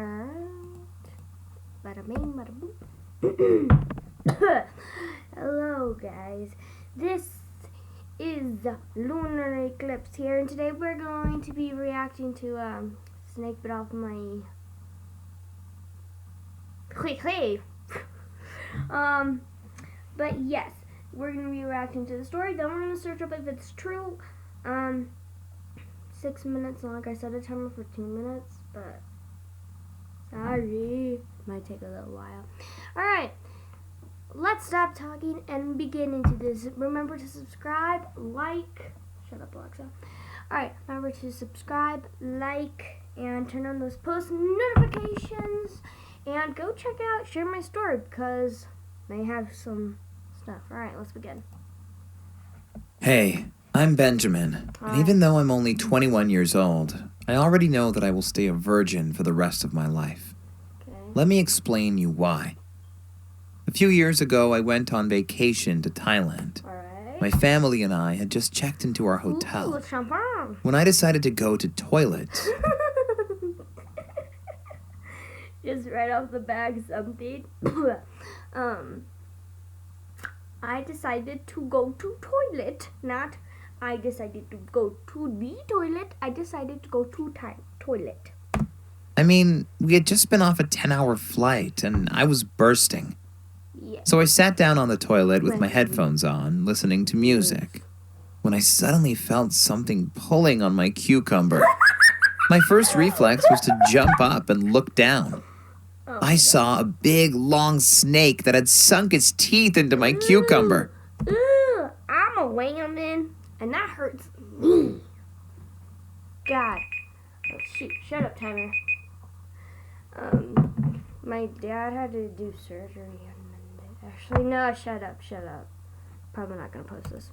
Alright. Bada bing, bada boom. Hello, guys. This is Lunar Eclipse here, and today we're going to be reacting to snake bit off my clay. But yes, we're gonna be reacting to the story. Then we're gonna search up if it's true. 6 minutes long. I set a timer for 2 minutes, but sorry, might take a little while. All right, let's stop talking and begin into this. Remember to subscribe, like. Shut up, Alexa. All right, remember to subscribe, like, and turn on those post notifications. And go check out Share My Story because they have some stuff. All right, let's begin. Hey, I'm Benjamin, and even though I'm only 21 years old, I already know that I will stay a virgin for the rest of my life. Okay. Let me explain you why. A few years ago, I went on vacation to Thailand. All right. My family and I had just checked into our hotel. Ooh, champagne. When I decided to go to toilet, Just right off the bag something. I decided to go to toilet. Not I decided to go to the toilet. I decided to go to toilet. I mean, we had just been off a 10-hour flight, and I was bursting. Yeah. So I sat down on the toilet with my headphones on, listening to music, when I suddenly felt something pulling on my cucumber. My first reflex was to jump up and look down. I saw a big, long snake that had sunk its teeth into my cucumber. Ooh, I'm a whamming, and that hurts me. God. Oh, shoot. Shut up, timer. My dad had to do surgery on Monday. Actually, no, shut up. Probably not going to post this.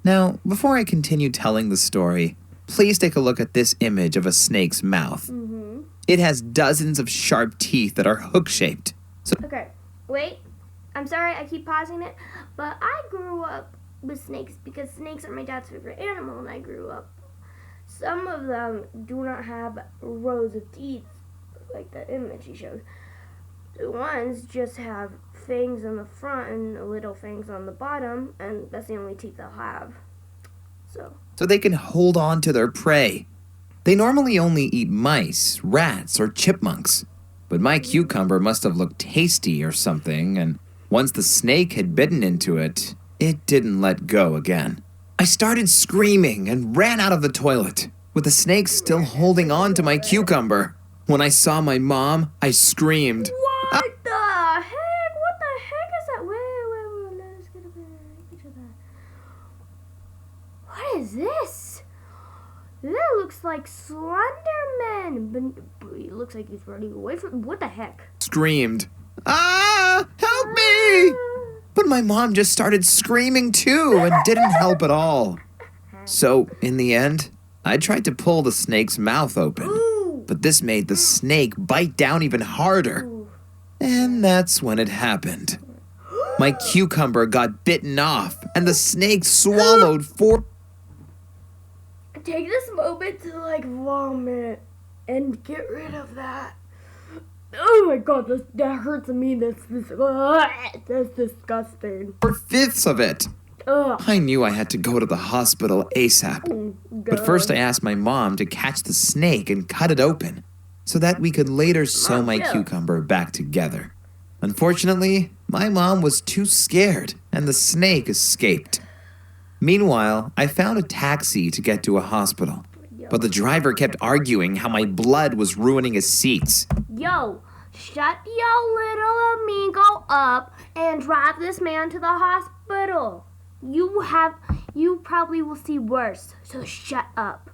Now, before I continue telling the story, please take a look at this image of a snake's mouth. Mm-hmm. It has dozens of sharp teeth that are hook-shaped. Okay, wait. I'm sorry, I keep pausing it, but I grew up with snakes because snakes are my dad's favorite animal, and I grew up. Some of them do not have rows of teeth, like the image he showed. The ones just have fangs on the front and little fangs on the bottom, and that's the only teeth they'll have. So they can hold on to their prey. They normally only eat mice, rats, or chipmunks. But my cucumber must have looked tasty or something, and once the snake had bitten into it, it didn't let go again. I started screaming and ran out of the toilet, with the snake still holding on to my cucumber. When I saw my mom, I screamed. What the heck? What the heck is that? Wait, let us get a better image of that. What is this? That looks like Slenderman, but it looks like he's running away from. What the heck? Screamed. Ah! Help me! But my mom just started screaming too and didn't help at all. So, in the end, I tried to pull the snake's mouth open. Ooh. But this made the snake bite down even harder. Ooh. And that's when it happened. My cucumber got bitten off, and the snake swallowed 4... Take this moment to vomit and get rid of that. Oh my god, that hurts me. That's disgusting. 4/5 of it. Ugh. I knew I had to go to the hospital ASAP. But first I asked my mom to catch the snake and cut it open so that we could later sew my cucumber back together. Unfortunately, my mom was too scared and the snake escaped. Meanwhile, I found a taxi to get to a hospital, but the driver kept arguing how my blood was ruining his seats. Yo, shut your little amigo up and drive this man to the hospital. You probably will see worse, so shut up.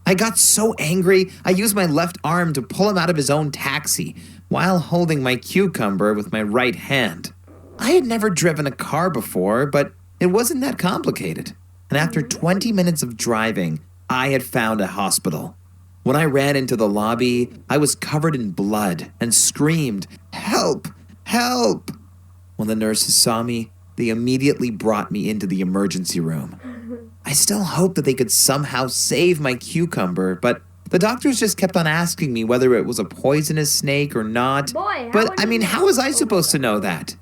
I got so angry, I used my left arm to pull him out of his own taxi while holding my cucumber with my right hand. I had never driven a car before, but it wasn't that complicated. And after 20 minutes of driving, I had found a hospital. When I ran into the lobby, I was covered in blood and screamed, "Help! Help!" When the nurses saw me, they immediately brought me into the emergency room. I still hoped that they could somehow save my cucumber, but The doctors just kept on asking me whether it was a poisonous snake or not. Boy, But, how was I supposed to know that?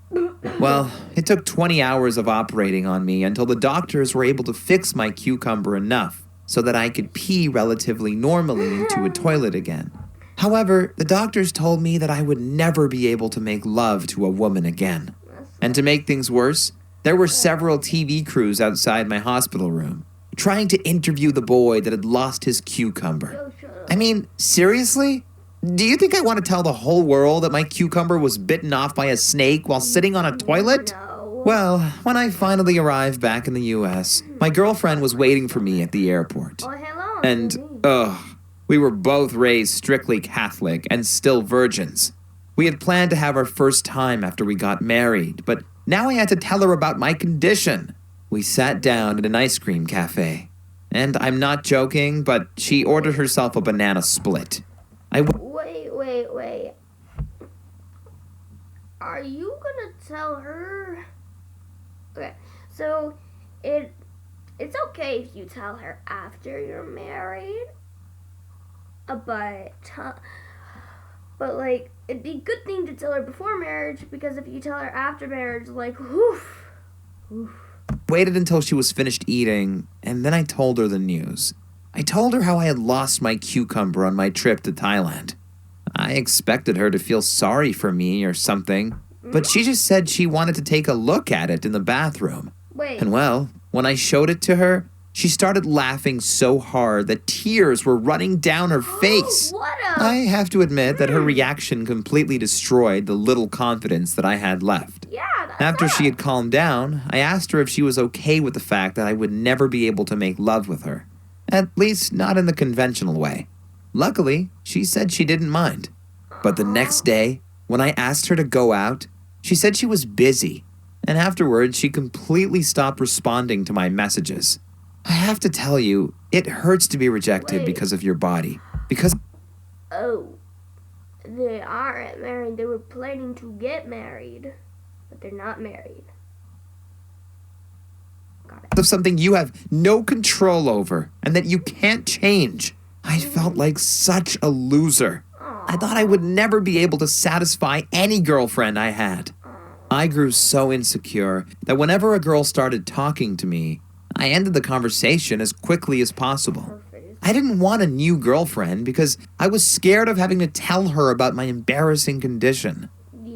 Well, it took 20 hours of operating on me until the doctors were able to fix my cucumber enough so that I could pee relatively normally into a toilet again. However, the doctors told me that I would never be able to make love to a woman again. And to make things worse, there were several TV crews outside my hospital room, trying to interview the boy that had lost his cucumber. I mean, seriously? Do you think I want to tell the whole world that my cucumber was bitten off by a snake while sitting on a toilet? No. Well, when I finally arrived back in the US, my girlfriend was waiting for me at the airport. Oh, hello. And, we were both raised strictly Catholic and still virgins. We had planned to have our first time after we got married, but now I had to tell her about my condition. We sat down at an ice cream cafe. And I'm not joking, but she ordered herself a banana split. Wait. Are you gonna tell her? Okay, so it's okay if you tell her after you're married. But like, it'd be a good thing to tell her before marriage, because if you tell her after marriage, like, oof. Waited until she was finished eating, and then I told her the news. I told her how I had lost my cucumber on my trip to Thailand. I expected her to feel sorry for me or something, but she just said she wanted to take a look at it in the bathroom. Wait. And well, when I showed it to her, she started laughing so hard that tears were running down her face. I have to admit that her reaction completely destroyed the little confidence that I had left. Yeah, After she had calmed down, I asked her if she was okay with the fact that I would never be able to make love with her. At least not in the conventional way. Luckily, she said she didn't mind. But the next day, when I asked her to go out, she said she was busy. And afterwards, she completely stopped responding to my messages. I have to tell you, it hurts to be rejected because of your body. Because Oh, they aren't married. They were planning to get married, but they're not married. Got it. of something you have no control over and that you can't change. I felt like such a loser. I thought I would never be able to satisfy any girlfriend I had. I grew so insecure that whenever a girl started talking to me, I ended the conversation as quickly as possible. I didn't want a new girlfriend because I was scared of having to tell her about my embarrassing condition.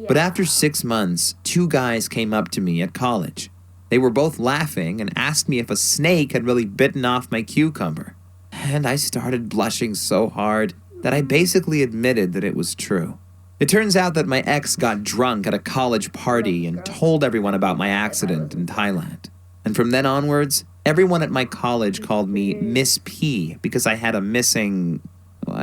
But after 6 months, 2 guys came up to me at college. They were both laughing and asked me if a snake had really bitten off my cucumber. And I started blushing so hard that I basically admitted that it was true. It turns out that my ex got drunk at a college party and told everyone about my accident in Thailand. And from then onwards, everyone at my college called me Miss P because I had a missing,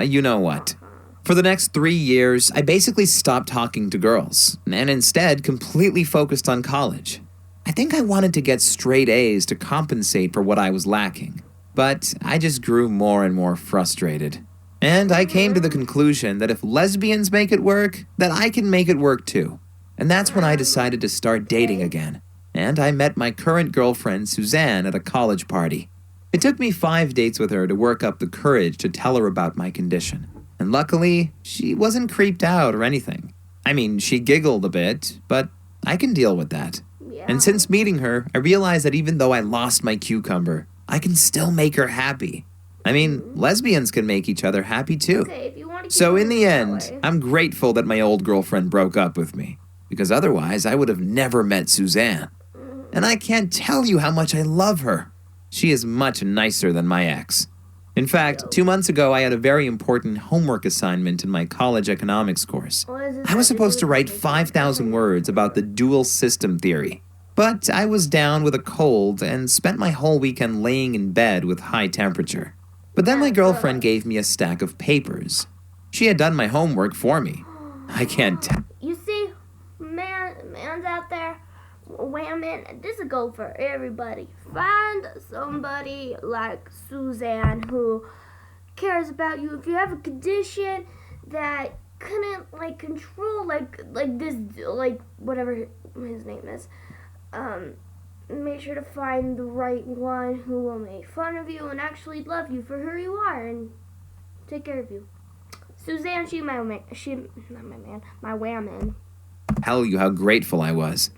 you know what. For the next 3 years, I basically stopped talking to girls and instead completely focused on college. I think I wanted to get straight A's to compensate for what I was lacking, but I just grew more and more frustrated. And I came to the conclusion that if lesbians make it work, that I can make it work too. And that's when I decided to start dating again. And I met my current girlfriend, Suzanne, at a college party. It took me 5 dates with her to work up the courage to tell her about my condition. And luckily, she wasn't creeped out or anything. I mean, she giggled a bit, but I can deal with that. Yeah. And since meeting her, I realized that even though I lost my cucumber, I can still make her happy. I mean, lesbians can make each other happy too. Okay, if you want to keep So in it the that end, way. I'm grateful that my old girlfriend broke up with me, because otherwise I would have never met Suzanne. And I can't tell you how much I love her. She is much nicer than my ex. In fact, 2 months ago I had a very important homework assignment in my college economics course. What is this I was have to supposed do to with write making 5,000 words about the dual system theory. But I was down with a cold and spent my whole weekend laying in bed with high temperature. But then my girlfriend gave me a stack of papers. She had done my homework for me. I can't tell. You see, man's out there, women, this will go for everybody. Find somebody like Suzanne who cares about you. If you have a condition that couldn't control this, whatever his name is, make sure to find the right one who will make fun of you and actually love you for who you are and take care of you. Suzanne, my whammon. Tell you how grateful I was.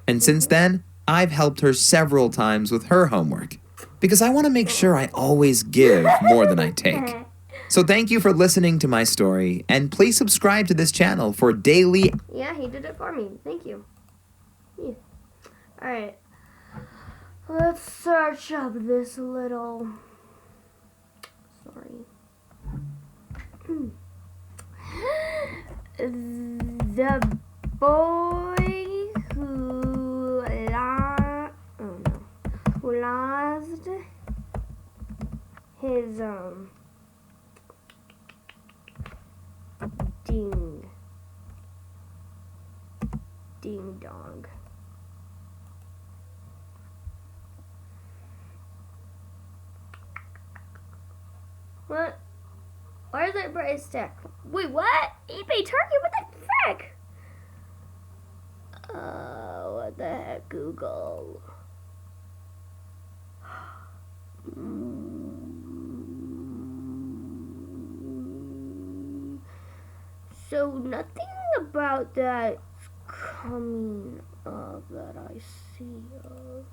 And since then, I've helped her several times with her homework because I want to make sure I always give more than I take. So thank you for listening to my story, and please subscribe to this channel for daily... Yeah, he did it for me. Thank you. Yeah. Alright. Let's search up this little... Sorry. The boy who lost his ding dong. What? Why is that price tag? Wait, what? eBay Turkey? What the frick? What the heck, Google? So nothing about that's coming up that I see of.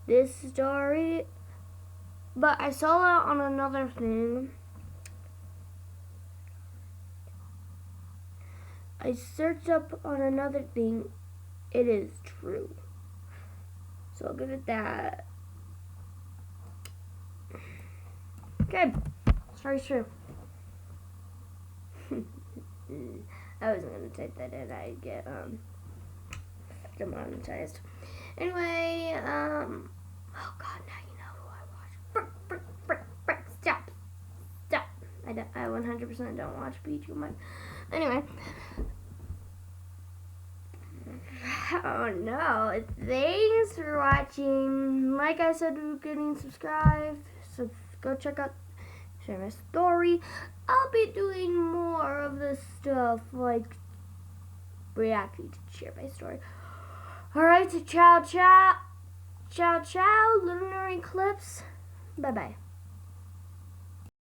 This story, but I saw it on another thing. I searched up on another thing. It is true. So I'll give it that. Good. Story's true. I wasn't gonna type that in. I'd get demonetized. Anyway, oh God, now you know who I watch. Frick, stop. I 100% don't watch PHOBEA. Anyway. Oh no, thanks for watching. Like I said, we're getting subscribed, so go check out share my story. I'll be doing more of this stuff, like reacting to share my story. Alright, so ciao, lunar eclipse. Bye-bye.